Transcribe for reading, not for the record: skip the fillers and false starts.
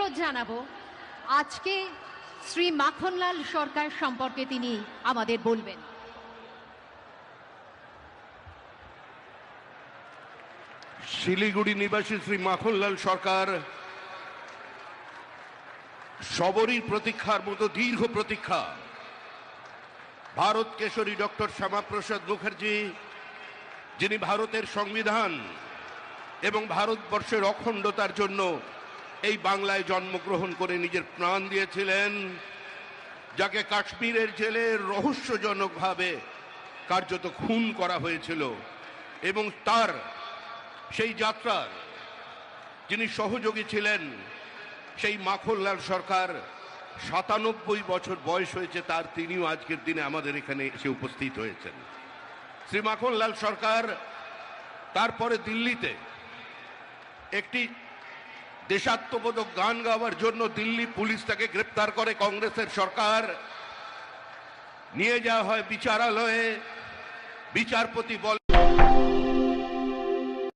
অনুরোধ জানাবো আজকে শ্রী মাখনলাল সরকার সম্পর্কে তিনি আমাদের বলবেন। শিলিগুড়ি নিবাসী শ্রী মাখনলাল সরকার সবরই প্রতীক্ষার মতো দীর্ঘ প্রতীক্ষা। ভারত কেশরী ডক্টর শ্যামাপ্রসাদ মুখার্জি, যিনি ভারতের সংবিধান এবং ভারতবর্ষের অখণ্ডতার জন্য এই বাংলায় জন্মগ্রহণ করে নিজের প্রাণ দিয়েছিলেন, যাকে কাশ্মীরের জেলে রহস্যজনকভাবে কার্যত খুন করা হয়েছিল, এবং তার সেই যাত্রার যিনি সহযোগী ছিলেন, সেই মাখনলাল সরকার ৯৭ বছর বয়স হয়েছে তার, তিনিও আজকের দিনে আমাদের এখানে এসে উপস্থিত হয়েছেন। শ্রী মাখনলাল সরকার তারপরে দিল্লিতে একটি দেশাত্মবোধক গান গাওয়ার জন্য দিল্লি পুলিশ তাকে গ্রেপ্তার করে। কংগ্রেসের সরকার নিয়ে যাওয়া হয় বিচারালয়ে। বিচারপতি বল